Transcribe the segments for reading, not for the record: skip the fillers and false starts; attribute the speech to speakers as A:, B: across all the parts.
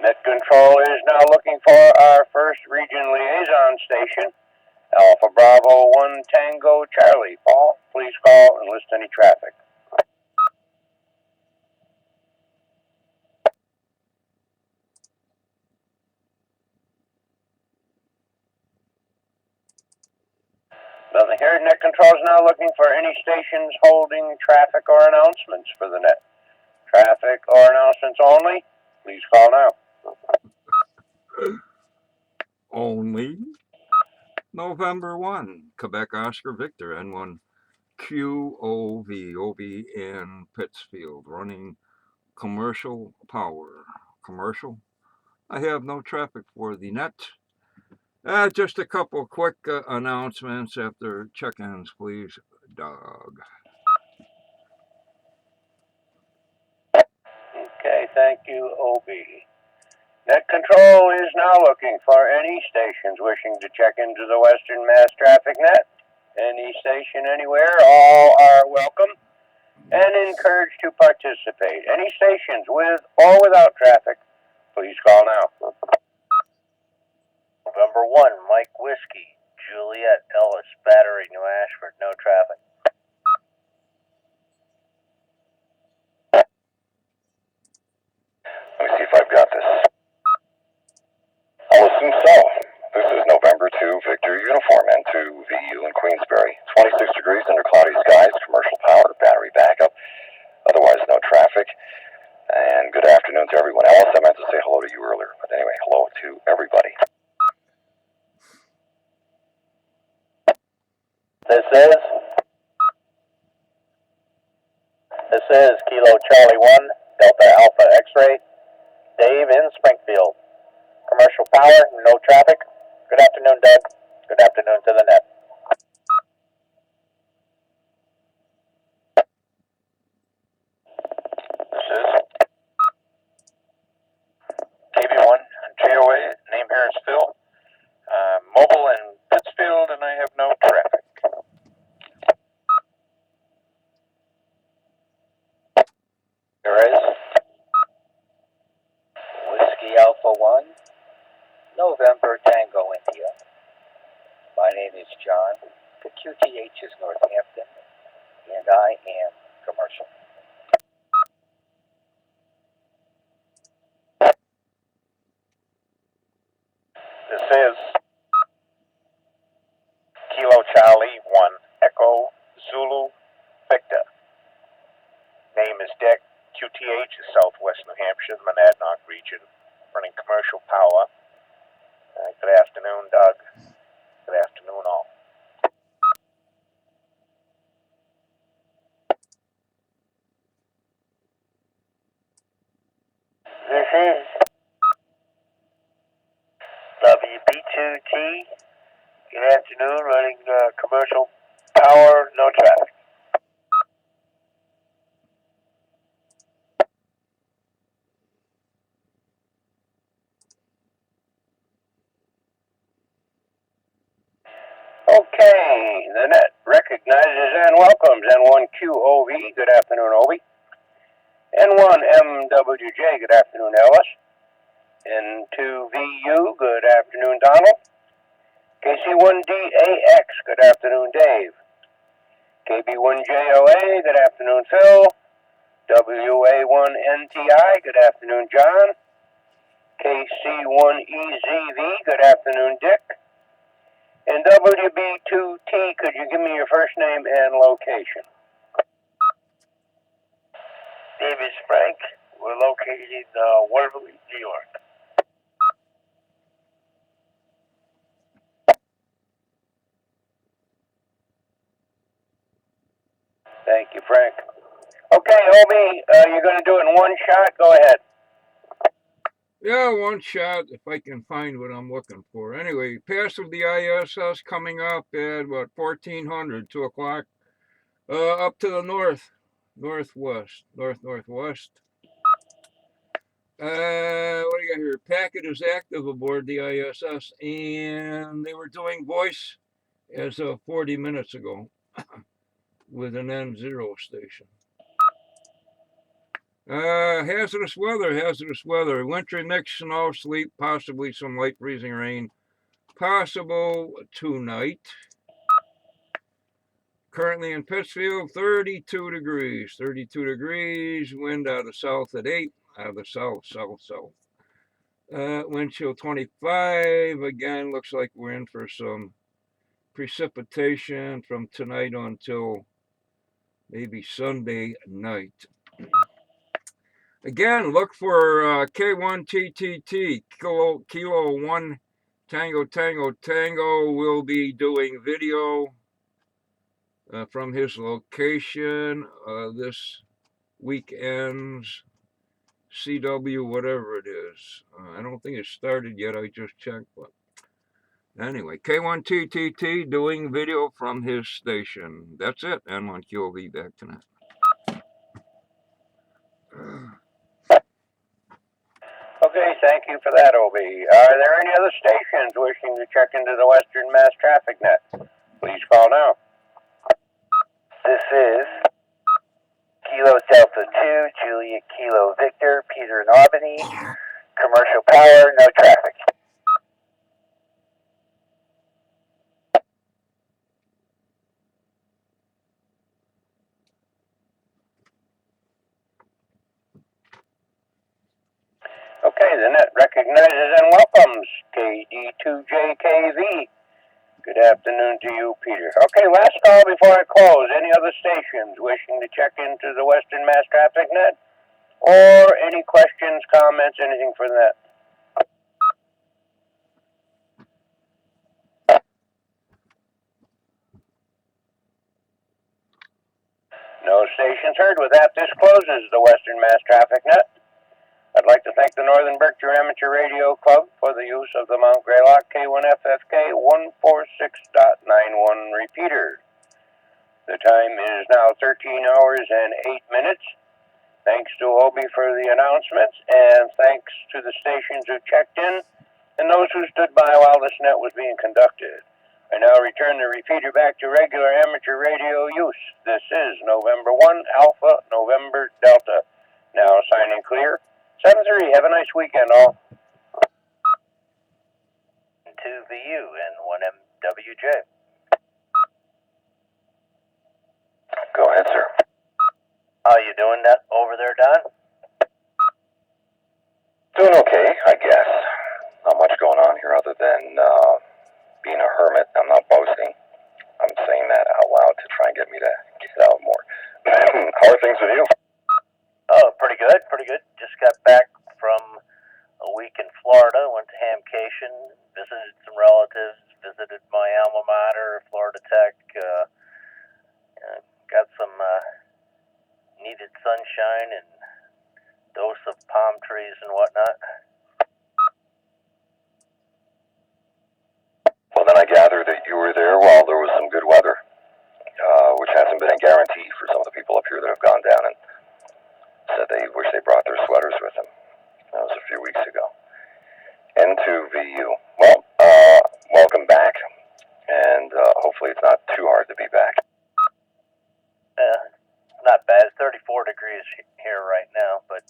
A: Net Control is now looking for our first region liaison station, Alpha Bravo 1 Tango Charlie. Paul, please call and list any traffic. Nothing here. Net Control is now looking for any stations holding traffic or announcements for the net. Traffic or announcements only, please call now.
B: Only November 1, Quebec Oscar Victor, N1 QOV in Pittsfield, running commercial power. Commercial? I have no traffic for the net. Just a couple quick announcements after check-ins, please, Doug.
A: Okay, thank you, OB. Net Control is now looking for any stations wishing to check into the Western Mass Traffic Net. Any station anywhere, all are welcome and encouraged to participate. Any stations with or without traffic, please call now. November 1, Mike Whiskey, Juliet, Ellis, Battery, New Ashford, no traffic. Let me see if I've got this. I'll assume so. This is November 2, Victor Uniform, N2 VU in Queensbury. 26 degrees under cloudy skies, commercial power, battery backup, otherwise no traffic. And good afternoon to everyone. Alice, I meant to say hello to you earlier, but anyway, hello to everybody. This is Kilo Charlie 1, Delta Alpha X-Ray, Dave in Springfield. Commercial power, no traffic. Good afternoon, Doug. Good afternoon to the net. This is KB1, GOA, name here is Phil. Mobile in Pittsfield, and I have no traffic. There is Whiskey Alpha 1, November Tango India. My name is John. The QTH is Northampton, and I am commercial. This is Kilo Charlie 1, Echo Zulu Victor. Name is Dick. QTH is Southwest New Hampshire, Monadnock region, running commercial power. Good afternoon, Doug. Good afternoon, all. This is WB2T. Good afternoon, running commercial power, no traffic. Okay, the net recognizes and welcomes N1QOV. Good afternoon, Obi. N1MWJ. Good afternoon, Ellis. N2VU. Good afternoon, Donald. KC1DAX. Good afternoon, Dave. KB1JOA. Good afternoon, Phil. WA1NTI. Good afternoon, John. KC1EZV. Good afternoon, Dick. And WB2T, could you give me your first name and location? Davis Frank. We're located in Waterloo, New York. Thank you, Frank. Okay, Obi, you're going to do it in one shot. Go ahead.
B: Yeah, one shot if I can find what I'm looking for. Anyway, pass of the ISS coming up at what, 1400, 2 o'clock, up to the northwest. What do you got here? Packet is active aboard the ISS, and they were doing voice as of 40 minutes ago with an N0 station. Hazardous weather, hazardous weather. Wintry mix, snow, sleet, possibly some light freezing rain. Possible tonight. Currently in Pittsfield, 32 degrees. 32 degrees, wind out of south at 8, out of the south, south, south. Wind chill 25. Again, looks like we're in for some precipitation from tonight until maybe Sunday night. Again, look for K1TTT, Kilo 1 Tango Tango Tango. Will be doing video from his location this weekend's CW, whatever it is. I don't think it started yet. I just checked, but anyway, K1TTT doing video from his station. That's it. N1Q will be back tonight.
A: Okay, thank you for that, OB. Are there any other stations wishing to check into the Western Mass Traffic Net? Please call now.
C: This is Kilo Delta 2, Juliet Kilo Victor, Peter in Albany. Commercial power, no traffic.
A: Okay, the net recognizes and welcomes KD2JKV. Good afternoon to you, Peter. Okay, last call before I close. Any other stations wishing to check into the Western Mass Traffic Net? Or any questions, comments, anything for that? No stations heard. With that, this closes the Western Mass Traffic Net. I'd like to thank the Northern Berkshire Amateur Radio Club for the use of the Mount Greylock K1FFK 146.91 repeater. The time is now 13 hours and 8 minutes. Thanks to Obi for the announcements, and thanks to the stations who checked in and those who stood by while this net was being conducted. I now return the repeater back to regular amateur radio use. This is November 1, Alpha, November, Delta. Now signing clear. 7-3, have a nice weekend, all.
C: To VU N1MWJ.
D: Go ahead, sir.
C: How you doing that over there, Don?
D: Doing okay, I guess. Not much going on here other than being a hermit. I'm not boasting. I'm saying that out loud to try and get me to get out more. How are things with you?
C: Oh, pretty good, pretty good. Just got back from a week in Florida, went to Hamcation, visited some relatives, visited my alma mater, Florida Tech, got some needed sunshine and dose of palm trees and whatnot.
D: Well, then I gather that you were there while there was some good weather, which hasn't been a guarantee for some of the people up here that have gone down and said they wish they brought their sweaters with them. That was a few weeks ago. N2VU. Well, welcome back, and hopefully it's not too hard to be back.
C: Not bad. 34 degrees here right now, but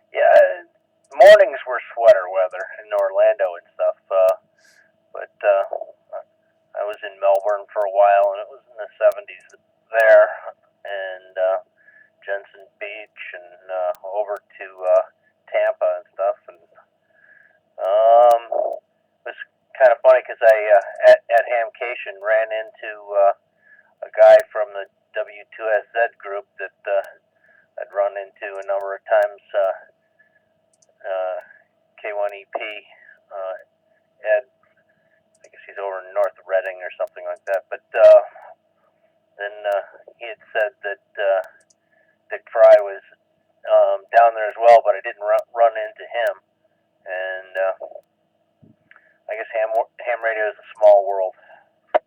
C: yeah, mornings were sweater weather in Orlando and stuff. But I was in Melbourne for a while, and it was in the 70s there, and Jensen Beach, and over to Tampa and stuff. And it was kind of funny because I at Hamcation ran into a guy from the W2SZ group that I'd run into a number of times. K1EP Ed, I guess he's over in North Reading or something like that. But then he had said that Dick Fry was down there as well, but I didn't run into him. And I guess ham radio is a small world.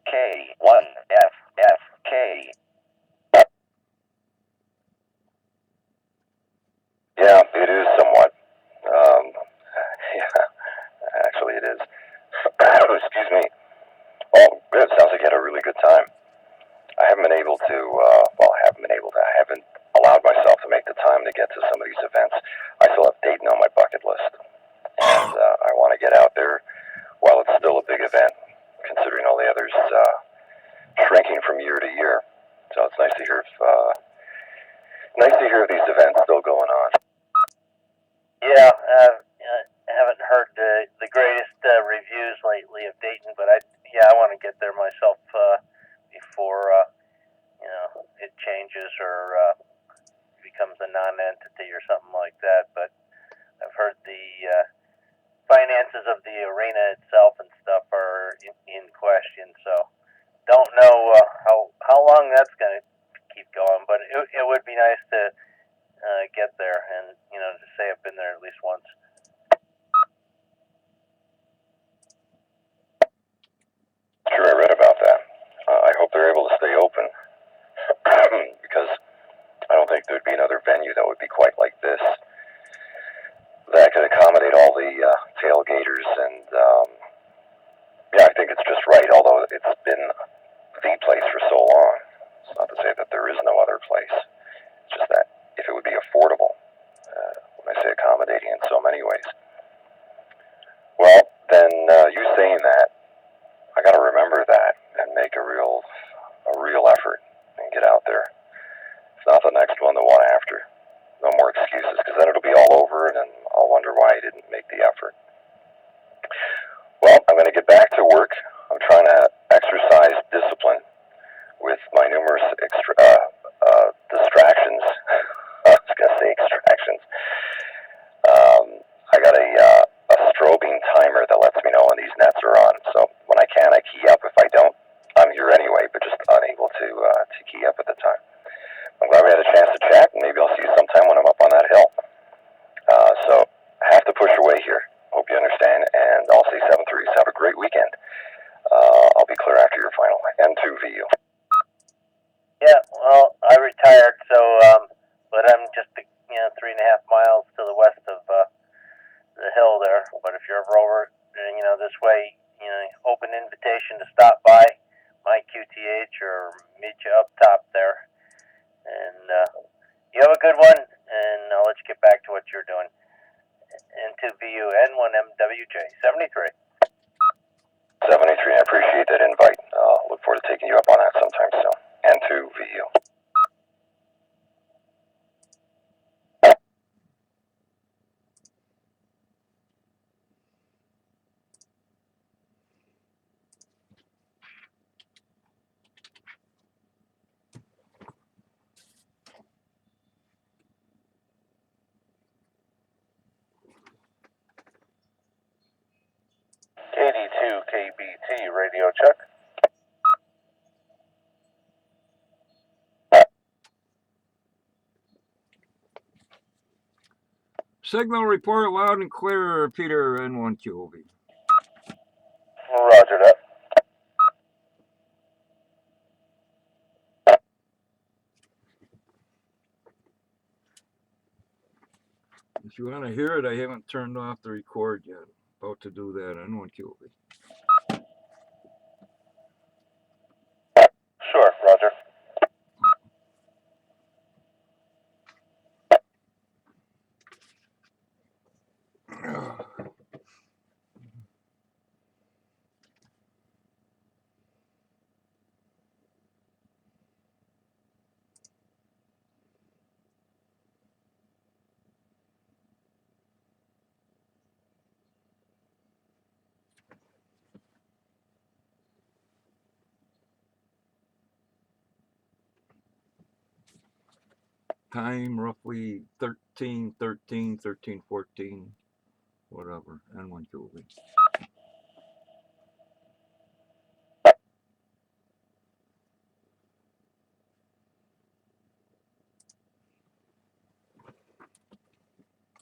D: K1FFK. Yeah, it is somewhat. Yeah, actually it is. Excuse me. Oh, good. Sounds like you had a really good time. I haven't been able to, I haven't allowed myself to make the time to get to some of nice to hear of these events still going on.
C: Yeah, I haven't heard the greatest reviews lately of Dayton, but I want to get there myself before it changes or becomes a non-entity or something like that. But I've heard the finances of the arena itself and stuff are in question, so don't know how long that's going to keep going. But it would be nice to get there and to say I've been there at least once.
D: Sure, I read about that. I hope they're able to stay open because I don't think there'd be another venue that would be quite like this that could accommodate all the tailgaters. And I think it's just right, although it's been the place for so long. It's not to say that there is no other place. It's just that if it would be affordable, when I say accommodating in so many ways, well, then you saying that, I got to remember that and make a real effort and get out there. It's not the next one, the one after. No more excuses, because then it'll be all over, and then I'll wonder why I didn't make the effort. Well, I'm going to get back to work. I'm trying to exercise discipline with my numerous distractions. I was going to say extractions. I got a strobing timer that lets me know when these nets are on. So when I can, I key up. If I don't, I'm here anyway, but just unable to key up at the time. I'm glad we had a chance to chat, and maybe I'll see you sometime when I'm up on that hill. So I have to push away here. Hope you understand, and I'll say 7-3. Have a great weekend. I'll be clear after your final. N2 VU.
C: Yeah, well, I retired, so but I'm just 3.5 miles to the west of the hill there. But if you're ever over, this way, open invitation to stop by my QTH or meet you up top there. And you have a good one, and I'll let you get back to what you're doing. N2VU N1MWJ 73.
D: 73. I appreciate that invite. Look forward to taking you up on that sometime soon. N2 VU.
A: KD2 KBT radio check.
B: Signal report loud and clear, Peter N1QOV.
A: Roger that.
B: If you want to hear it, I haven't turned off the record yet. About to do that, N1QOV.
A: Sure, Roger.
B: Time roughly 13:14, whatever, N1QOV.